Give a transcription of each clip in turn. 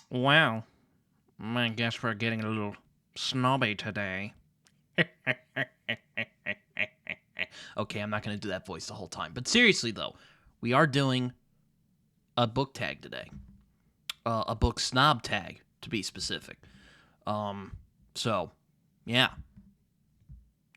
Well, I guess we're getting a little snobby today. Okay, I'm not going to do that voice the whole time. But seriously, though, we are doing a book tag today. A book snob tag, to be specific. So, yeah.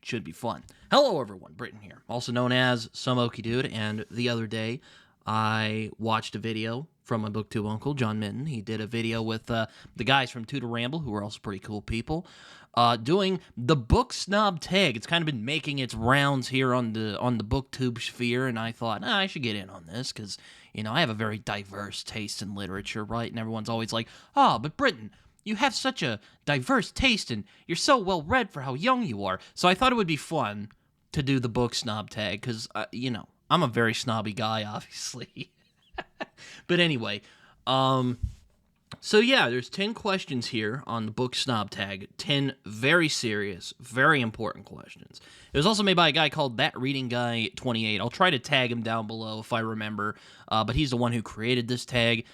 Should be fun. Hello, everyone. Britton here, also known as Some Okie Dude. And the other day, I watched a video from my BookTube uncle, John Minton. He did a video with the guys from Tutor Ramble, who are also pretty cool people, doing the Book Snob Tag. It's kind of been making its rounds here on the BookTube sphere, and I thought, I should get in on this, because, I have a very diverse taste in literature, right? And everyone's always like, but Britton, you have such a diverse taste, and you're so well-read for how young you are. So I thought it would be fun to do the Book Snob Tag, because, I'm a very snobby guy, obviously. But anyway, so yeah, there's 10 questions here on the Book Snob Tag. 10 very serious, very important questions. It was also made by a guy called That Reading Guy 28. I'll try to tag him down below if I remember, but he's the one who created this tag.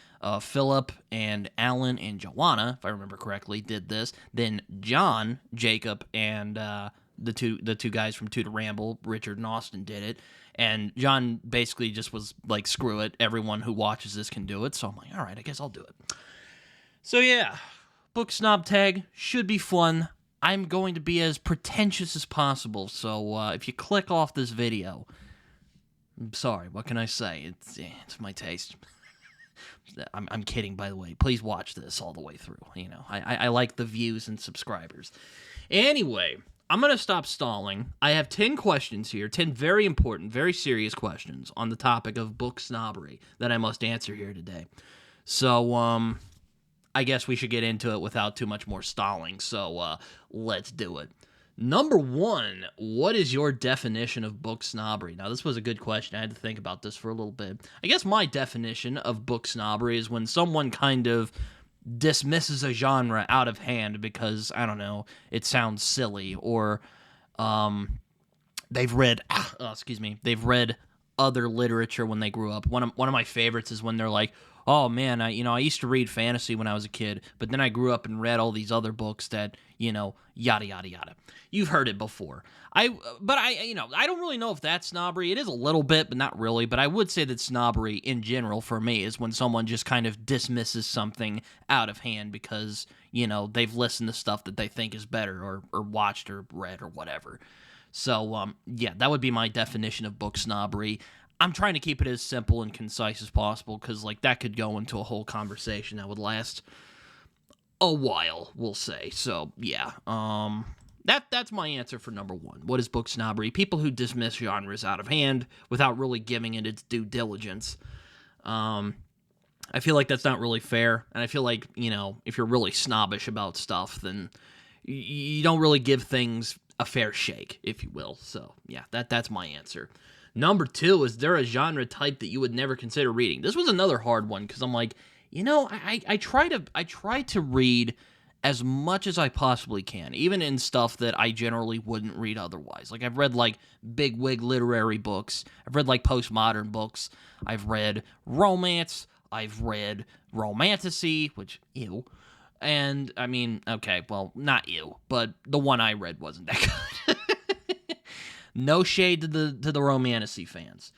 Philip and Alan and Joanna, if I remember correctly, did this. Then John, Jacob, and the two guys from Tutor Ramble, Richard and Austin, did it. And John basically just was like, screw it, everyone who watches this can do it. So I'm like, all right, I guess I'll do it. So yeah, Book Snob Tag should be fun. I'm going to be as pretentious as possible. So if you click off this video, I'm sorry, what can I say? It's my taste. I'm kidding, by the way. Please watch this all the way through. I like the views and subscribers. Anyway, I'm going to stop stalling. I have 10 questions here, 10 very important, very serious questions on the topic of book snobbery that I must answer here today. So, I guess we should get into it without too much more stalling. So, let's do it. Number 1, what is your definition of book snobbery? Now, this was a good question. I had to think about this for a little bit. I guess my definition of book snobbery is when someone kind of dismisses a genre out of hand because, I don't know, it sounds silly, or they've read other literature when they grew up. One of my favorites is when they're like, oh man, I used to read fantasy when I was a kid, but then I grew up and read all these other books that, yada yada yada. You've heard it before. I don't really know if that's snobbery. It is a little bit, but not really. But I would say that snobbery in general for me is when someone just kind of dismisses something out of hand because, they've listened to stuff that they think is better, or watched or read or whatever. So, yeah, that would be my definition of book snobbery. I'm trying to keep it as simple and concise as possible because, that could go into a whole conversation that would last a while, we'll say. So, yeah, that's my answer for number 1. What is book snobbery? People who dismiss genres out of hand without really giving it its due diligence. I feel like that's not really fair, and I feel like, if you're really snobbish about stuff, then you don't really give things a fair shake, if you will. So, yeah, that's my answer. Number 2, is there a genre type that you would never consider reading? This was another hard one, because I'm like, I try to read as much as I possibly can, even in stuff that I generally wouldn't read otherwise. Like, I've read, bigwig literary books. I've read, postmodern books. I've read romance. I've read romantasy, which, ew. And, I mean, okay, well, not ew, but the one I read wasn't that good. No shade to the romantasy fans.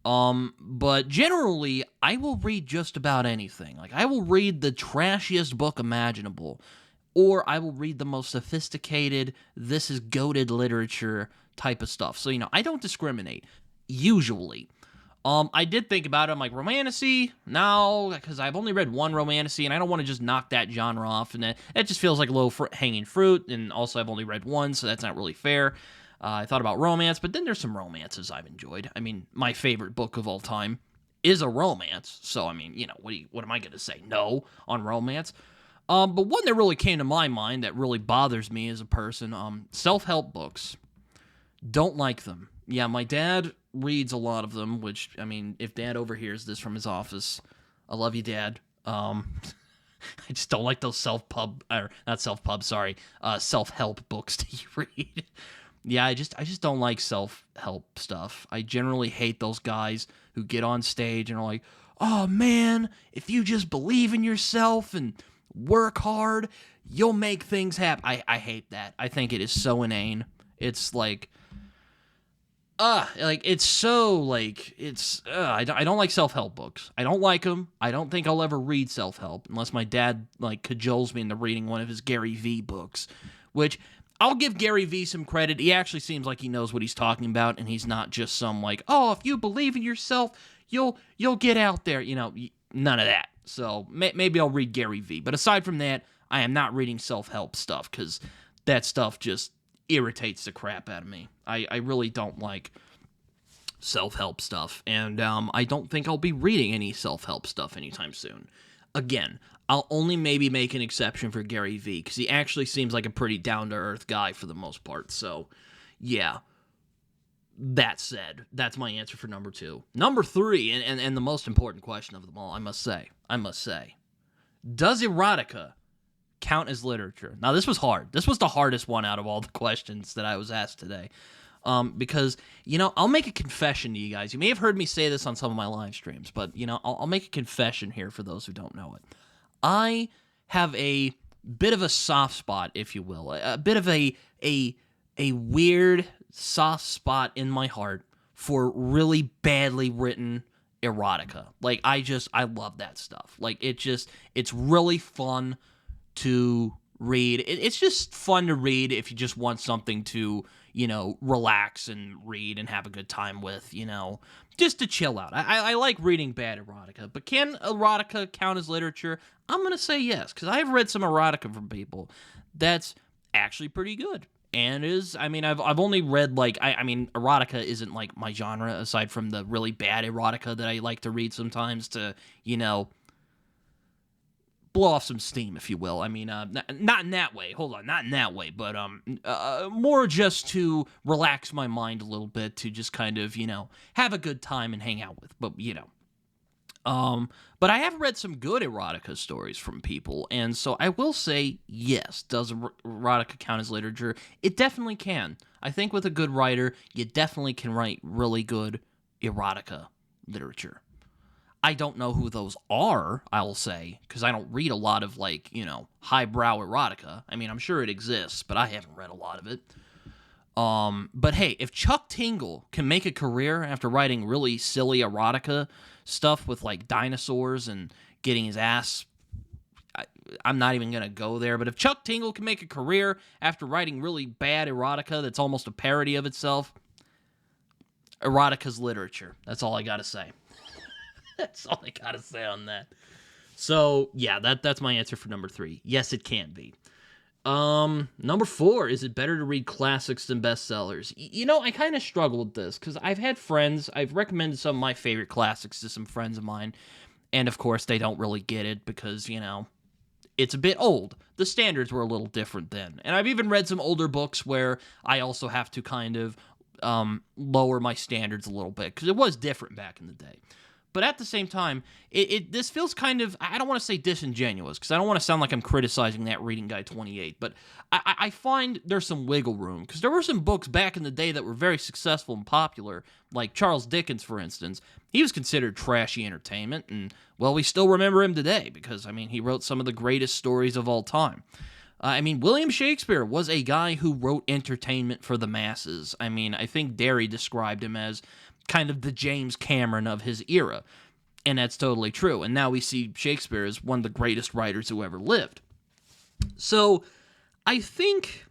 But generally, I will read just about anything. I will read the trashiest book imaginable, or I will read the most sophisticated, this is goated literature type of stuff. So, I don't discriminate, usually. I did think about it. I'm like, romantasy? No, because I've only read one romantasy, and I don't want to just knock that genre off, and it just feels like a low hanging fruit, and also I've only read one, so that's not really fair. I thought about romance, but then there's some romances I've enjoyed. I mean, my favorite book of all time is a romance, so, I mean, what am I going to say? No on romance. But one that really came to my mind that really bothers me as a person, self-help books. Don't like them. Yeah, my dad reads a lot of them, which, I mean, if Dad overhears this from his office, I love you, Dad. I just don't like those self-help books that you read. Yeah, I just don't like self-help stuff. I generally hate those guys who get on stage and are like, oh man, if you just believe in yourself and work hard, you'll make things happen. I hate that. I think it is so inane. It's like, it's so, like, I don't like self-help books. I don't like them. I don't think I'll ever read self-help unless my dad, like, cajoles me into reading one of his Gary Vee books, which I'll give Gary Vee some credit. He actually seems like he knows what he's talking about, and he's not just some, like, oh, if you believe in yourself, you'll get out there. You know, none of that. So maybe I'll read Gary Vee. But aside from that, I am not reading self-help stuff because that stuff just irritates the crap out of me. I really don't like self-help stuff, and I don't think I'll be reading any self-help stuff anytime soon. Again, I'll only maybe make an exception for Gary Vee, because he actually seems like a pretty down-to-earth guy for the most part, so yeah. That said, that's my answer for number 2. Number 3, and the most important question of them all, I must say, does erotica count as literature? Now, this was hard. This was the hardest one out of all the questions that I was asked today. Because, I'll make a confession to you guys. You may have heard me say this on some of my live streams, but, I'll make a confession here for those who don't know it. I have a bit of a soft spot, if you will, a bit of a weird soft spot in my heart for really badly written erotica. Like, I love that stuff. Like, it's really fun to read. It's just fun to read if you just want something to, relax and read and have a good time with, just to chill out. I like reading bad erotica, but can erotica count as literature? I'm going to say yes, because I've read some erotica from people that's actually pretty good. And I've only read, like, erotica isn't, like, my genre, aside from the really bad erotica that I like to read sometimes to, blow off some steam, if you will. Not in that way. Hold on, not in that way, but more just to relax my mind a little bit, to just kind of, have a good time and hang out with. But I have read some good erotica stories from people, and so I will say, yes, does erotica count as literature? It definitely can. I think with a good writer, you definitely can write really good erotica literature. I don't know who those are, I'll say, because I don't read a lot of, like, highbrow erotica. I'm sure it exists, but I haven't read a lot of it. But hey, if Chuck Tingle can make a career after writing really silly erotica stuff with, like, dinosaurs and getting his ass... I'm not even going to go there, but if Chuck Tingle can make a career after writing really bad erotica that's almost a parody of itself, erotica's literature. That's all I got to say. That's all I gotta say on that. So, yeah, that's my answer for number 3. Yes, it can be. Number 4, is it better to read classics than bestsellers? I kind of struggle with this, because I've had friends, I've recommended some of my favorite classics to some friends of mine, and of course they don't really get it, because, it's a bit old. The standards were a little different then. And I've even read some older books where I also have to kind of lower my standards a little bit, because it was different back in the day. But at the same time, this feels kind of, I don't want to say disingenuous, because I don't want to sound like I'm criticizing that Reading Guy 28, but I find there's some wiggle room, because there were some books back in the day that were very successful and popular, like Charles Dickens, for instance. He was considered trashy entertainment, and, well, we still remember him today, because, he wrote some of the greatest stories of all time. William Shakespeare was a guy who wrote entertainment for the masses. I think Derry described him as kind of the James Cameron of his era, and that's totally true. And now we see Shakespeare as one of the greatest writers who ever lived. So I think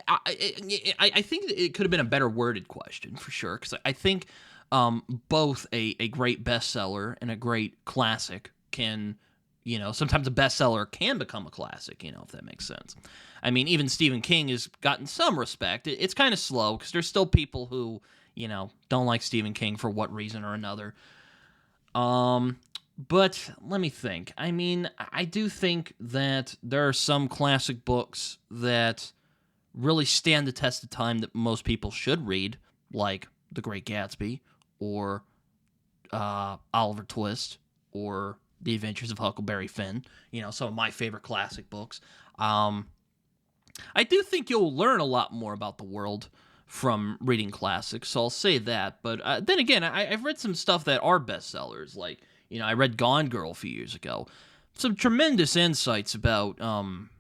I think it could have been a better worded question, for sure, because I think both a great bestseller and a great classic can, sometimes a bestseller can become a classic, if that makes sense. Even Stephen King has gotten some respect. It's kind of slow, because there's still people who, don't like Stephen King for what reason or another. But let me think. I do think that there are some classic books that really stand the test of time that most people should read, like The Great Gatsby, or Oliver Twist, or The Adventures of Huckleberry Finn, some of my favorite classic books. I do think you'll learn a lot more about the world from reading classics, so I'll say that. But then again, I've read some stuff that are bestsellers, like, I read Gone Girl a few years ago. some tremendous insights about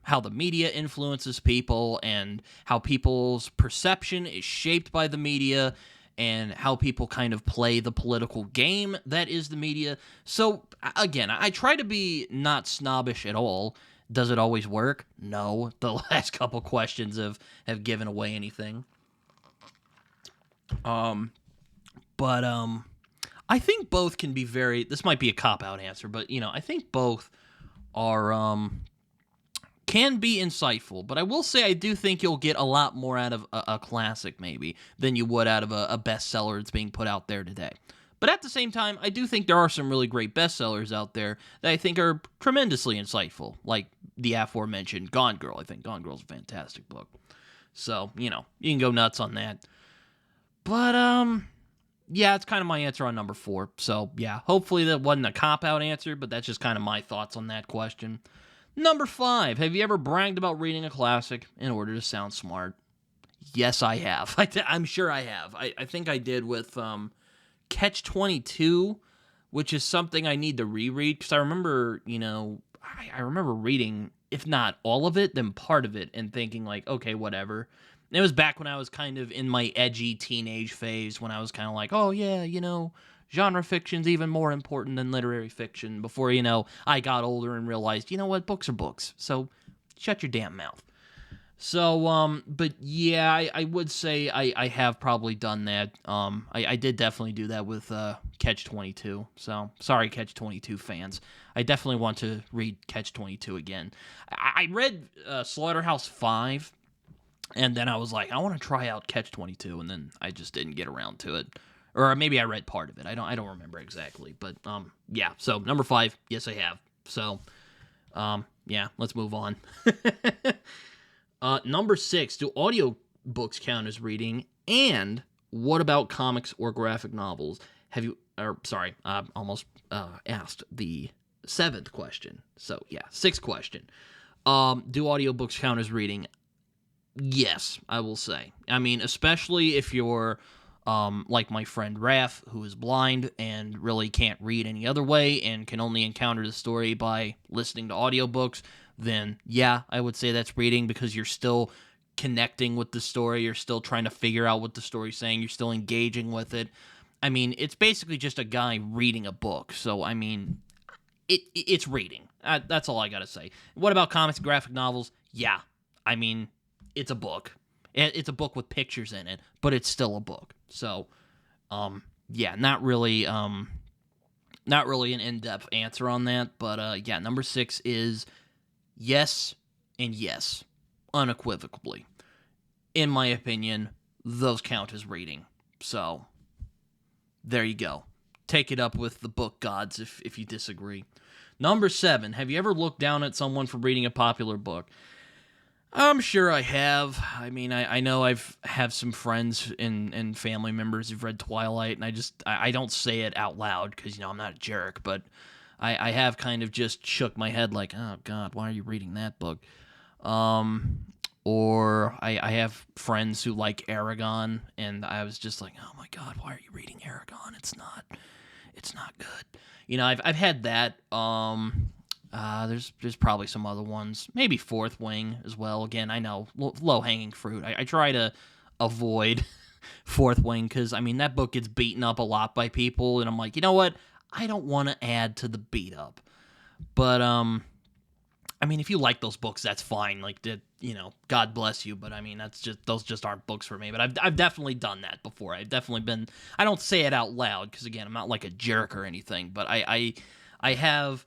how the media influences people and how people's perception is shaped by the media and how people kind of play the political game that is the media. So, again, I try to be not snobbish at all. Does it always work? No. The last couple questions have given away anything. But I think both can be this might be a cop-out answer, but, I think both are, can be insightful. But I will say I do think you'll get a lot more out of a classic, maybe, than you would out of a bestseller that's being put out there today. But at the same time, I do think there are some really great bestsellers out there that I think are tremendously insightful, like the aforementioned Gone Girl. I think Gone Girl's a fantastic book. So, you can go nuts on that. But, yeah, it's kind of my answer on number 4. So, yeah, hopefully that wasn't a cop-out answer, but that's just kind of my thoughts on that question. Number 5, have you ever bragged about reading a classic in order to sound smart? Yes, I have. I'm sure I have. I think I did with Catch-22, which is something I need to reread, because I remember, I remember reading, if not all of it, then part of it, and thinking, like, okay, whatever. It was back when I was kind of in my edgy teenage phase, when I was kind of like, oh, yeah, genre fiction's even more important than literary fiction, before, I got older and realized, what, books are books, so shut your damn mouth. So, but yeah, I would say I have probably done that. I did definitely do that with Catch-22, so sorry, Catch-22 fans. I definitely want to read Catch-22 again. I read Slaughterhouse-5, and then I was like, I want to try out Catch-22, and then I just didn't get around to it. Or maybe I read part of it. I don't remember exactly. But yeah. So number 5, yes, I have. So yeah, let's move on. Number 6, do audiobooks count as reading? And what about comics or graphic novels? I almost asked the 7th question. So yeah, 6th question. Do audiobooks count as reading? Yes, I will say. I mean, especially if you're like my friend Raph, who is blind and really can't read any other way and can only encounter the story by listening to audiobooks, then yeah, I would say that's reading, because you're still connecting with the story, you're still trying to figure out what the story's saying, you're still engaging with it. I mean, it's basically just a guy reading a book, so I mean, it's reading. That's all I gotta say. What about comics and graphic novels? Yeah, I mean, it's a book. It's a book with pictures in it, but it's still a book. So, yeah, not really an in-depth answer on that. But yeah, number 6 is yes and yes, unequivocally. In my opinion, those count as reading. So, there you go. Take it up with the book gods if you disagree. Number 7, have you ever looked down at someone for reading a popular book? I'm sure I have. I mean, I know I've have some friends and family members who've read Twilight, and I don't say it out loud because, I'm not a jerk, but I have kind of just shook my head like, oh, God, why are you reading that book? Or I have friends who like Aragon, and I was just like, oh, my God, why are you reading Aragon? It's not good. I've had that. There's probably some other ones. Maybe Fourth Wing as well. Again, I know, low-hanging fruit. I try to avoid Fourth Wing because, I mean, that book gets beaten up a lot by people, and I'm like, you know what? I don't want to add to the beat-up. But, I mean, if you like those books, that's fine. Like, God bless you, but, I mean, those just aren't books for me. But I've definitely done that before. I've definitely been... I don't say it out loud because, again, I'm not like a jerk or anything, but I have...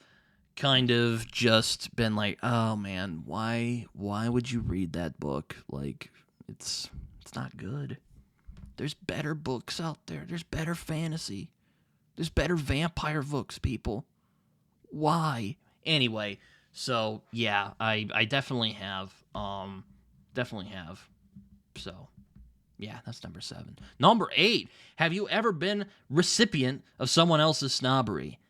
kind of just been like, oh man, why would you read that book? Like, it's not good. There's better books out there. There's better fantasy. There's better vampire books, people. Why? Anyway, so yeah, I definitely have. So yeah, that's number 7. Number 8, have you ever been recipient of someone else's snobbery?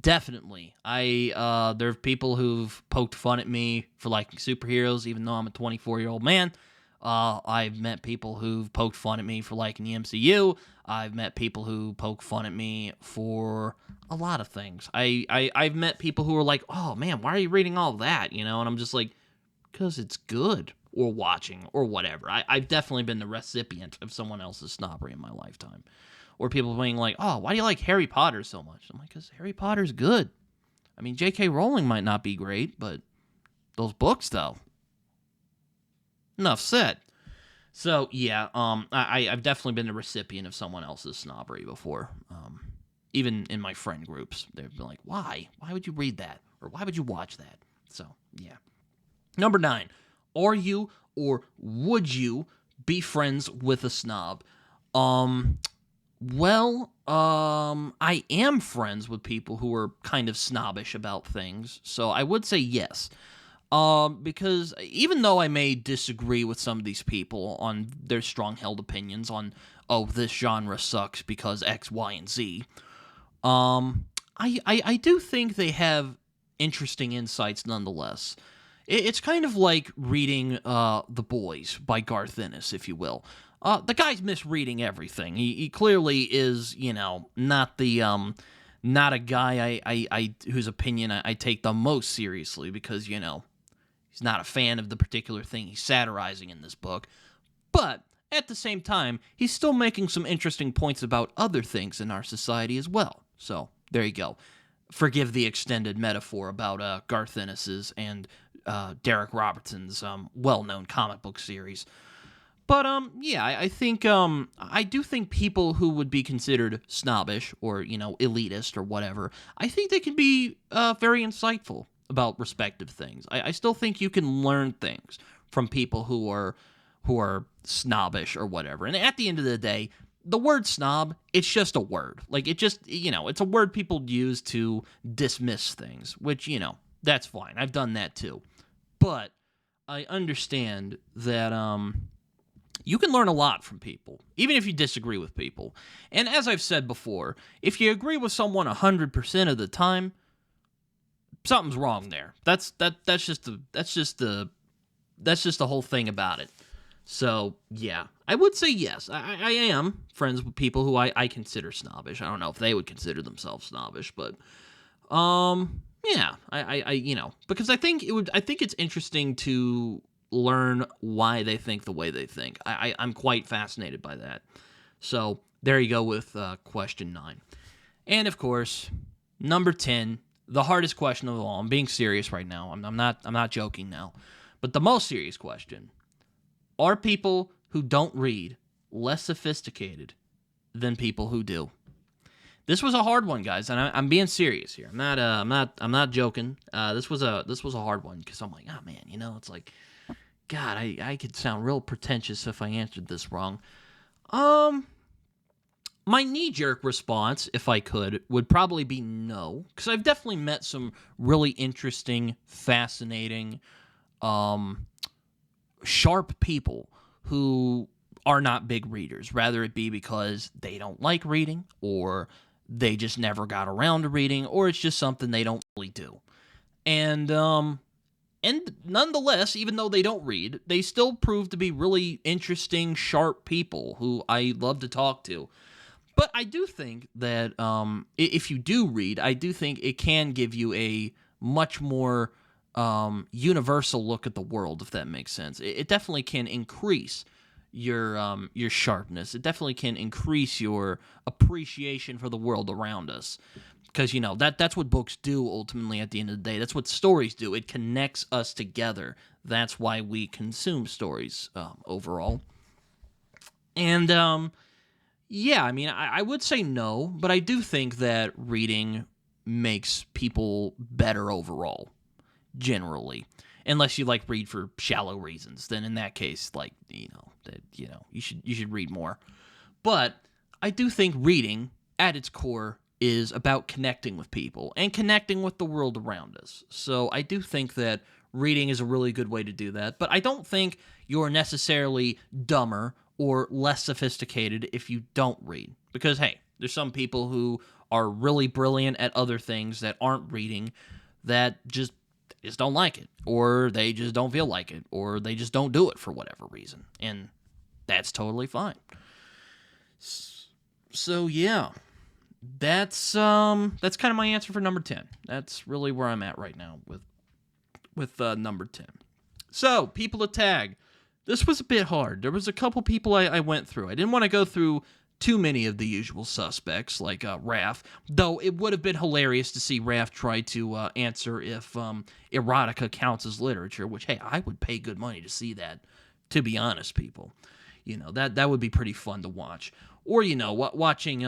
Definitely. There are people who've poked fun at me for liking superheroes, even though I'm a 24-year-old man. I've met people who've poked fun at me for liking the MCU. I've met people who poke fun at me for a lot of things. I've met people who are like, oh man, why are you reading all that? And I'm just like, because it's good, or watching, or whatever. I've definitely been the recipient of someone else's snobbery in my lifetime. Or people being like, oh, why do you like Harry Potter so much? I'm like, because Harry Potter's good. I mean, J.K. Rowling might not be great, but those books, though. Enough said. So, yeah, I've definitely been the recipient of someone else's snobbery before. Even in my friend groups, they've been like, why? Why would you read that? Or why would you watch that? So, yeah. Number 9. Are you or would you be friends with a snob? I am friends with people who are kind of snobbish about things, so I would say yes. Because even though I may disagree with some of these people on their strong-held opinions on, oh, this genre sucks because X, Y, and Z, I do think they have interesting insights nonetheless. It's kind of like reading The Boys by Garth Ennis, if you will. The guy's misreading everything. He clearly is, not the not a guy I whose opinion I take the most seriously because, he's not a fan of the particular thing he's satirizing in this book. But at the same time, he's still making some interesting points about other things in our society as well. So, there you go. Forgive the extended metaphor about Garth Ennis's and Derek Robertson's well-known comic book series. But, yeah, I think, I do think people who would be considered snobbish or, elitist or whatever, I think they can be very insightful about respective things. I still think you can learn things from people who are snobbish or whatever. And at the end of the day, the word snob, it's just a word. Like, it just, it's a word people use to dismiss things, which, that's fine. I've done that too. But I understand that, you can learn a lot from people, even if you disagree with people. And as I've said before, if you agree with someone 100% of the time, something's wrong there. That's just the whole thing about it. So, yeah, I would say yes. I am friends with people who I consider snobbish. I don't know if they would consider themselves snobbish, but yeah, I because I think it's interesting to learn why they think the way they think. I'm quite fascinated by that. So, there you go with question 9. And of course, number 10, the hardest question of all. I'm being serious right now. I'm not joking now. But the most serious question: are people who don't read less sophisticated than people who do? This was a hard one, guys, and I'm being serious here. I'm not joking. This was a hard one because I'm like, oh man, it's like, God, I could sound real pretentious if I answered this wrong. My knee-jerk response, if I could, would probably be no, because I've definitely met some really interesting, fascinating, sharp people who are not big readers, rather it be because they don't like reading, or they just never got around to reading, or it's just something they don't really do. And nonetheless, even though they don't read, they still prove to be really interesting, sharp people who I love to talk to. But I do think that if you do read, I do think it can give you a much more universal look at the world, if that makes sense. It definitely can increase your sharpness. It definitely can increase your appreciation for the world around us. Because, that's what books do ultimately at the end of the day. That's what stories do. It connects us together. That's why we consume stories overall. And, yeah, I mean, I would say no, but I do think that reading makes people better overall, generally. Unless you, read for shallow reasons. Then in that case, you should read more. But I do think reading, at its core, is about connecting with people and connecting with the world around us. So I do think that reading is a really good way to do that, but I don't think you're necessarily dumber or less sophisticated if you don't read. Because, hey, there's some people who are really brilliant at other things that aren't reading that just just don't like it, or they just don't feel like it, or they just don't do it for whatever reason, and that's totally fine. So yeah, that's kind of my answer for number 10. That's really where I'm at right now with number 10. So, people to tag. This was a bit hard. There was a couple people I went through. I didn't want to go through too many of the usual suspects, like Raph, though it would have been hilarious to see Raph try to answer if erotica counts as literature, which, hey, I would pay good money to see that, to be honest, people. You know, that would be pretty fun to watch. Or, watching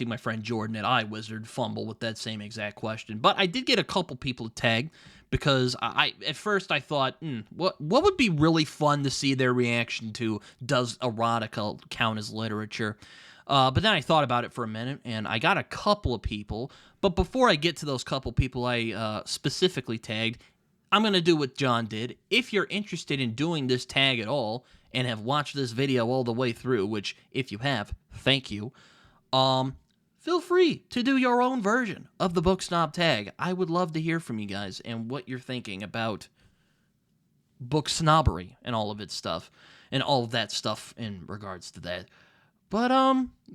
my friend Jordan at iWizard fumble with that same exact question. But I did get a couple people to tag, because I at first I thought, what would be really fun to see their reaction to, does erotica count as literature? But then I thought about it for a minute, and I got a couple of people. But before I get to those couple people I specifically tagged, I'm going to do what John did. If you're interested in doing this tag at all, and have watched this video all the way through, which, if you have, thank you, feel free to do your own version of the Book Snob Tag. I would love to hear from you guys and what you're thinking about book snobbery and all of its stuff, and all of that stuff in regards to that. But,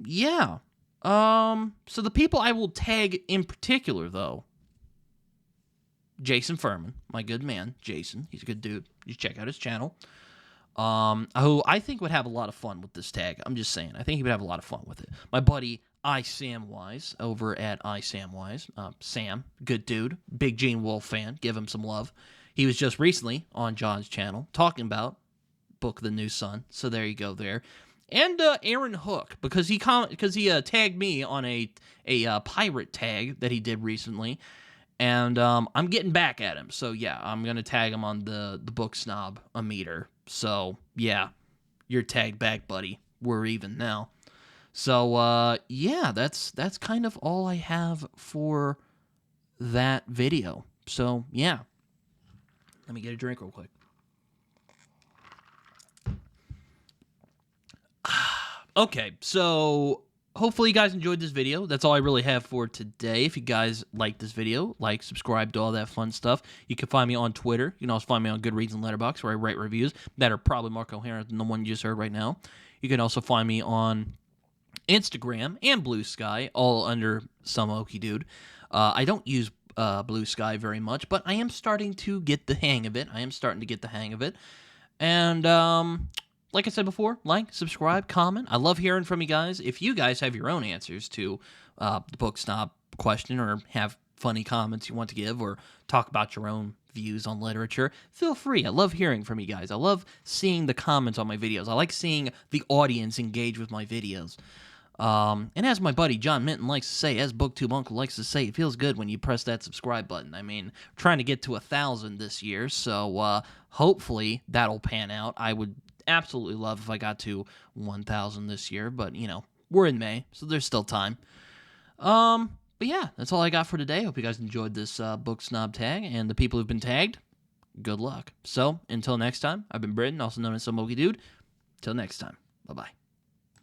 yeah. So the people I will tag in particular, though, Jason Furman, my good man, Jason. He's a good dude. You check out his channel. Who I think would have a lot of fun with this tag. I'm just saying. I think he would have a lot of fun with it. My buddy iSamWise over at iSamWise. Sam, good dude. Big Gene Wolfe fan. Give him some love. He was just recently on John's channel talking about Book of the New Sun. So there you go there. And Aaron Hook, because he tagged me on a pirate tag that he did recently. And I'm getting back at him. So yeah, I'm going to tag him on the Book Snob meter. So yeah, you're tagged back, buddy. We're even now. So yeah, that's kind of all I have for that video. So yeah, let me get a drink real quick. Okay, so hopefully you guys enjoyed this video. That's all I really have for today. If you guys like this video, like, subscribe to all that fun stuff. You can find me on Twitter. You can also find me on Goodreads and Letterboxd, where I write reviews that are probably more coherent than the one you just heard right now. You can also find me on Instagram and Blue Sky, all under Some Okie Dude. I don't use Blue Sky very much, but I am starting to get the hang of it. And like I said before, like, subscribe, comment. I love hearing from you guys. If you guys have your own answers to the Book Snob question, or have funny comments you want to give, or talk about your own views on literature, feel free. I love hearing from you guys. I love seeing the comments on my videos. I like seeing the audience engage with my videos. And as my buddy John Minton likes to say, as BookTube Uncle likes to say, it feels good when you press that subscribe button. I mean, trying to get to 1,000 this year, so hopefully that'll pan out. I would absolutely love if I got to 1,000 this year, but, we're in May, so there's still time. But yeah, that's all I got for today. Hope you guys enjoyed this Book Snob Tag, and the people who've been tagged, good luck. So, until next time, I've been Britton, also known as Some Okie Dude. Till next time, bye-bye.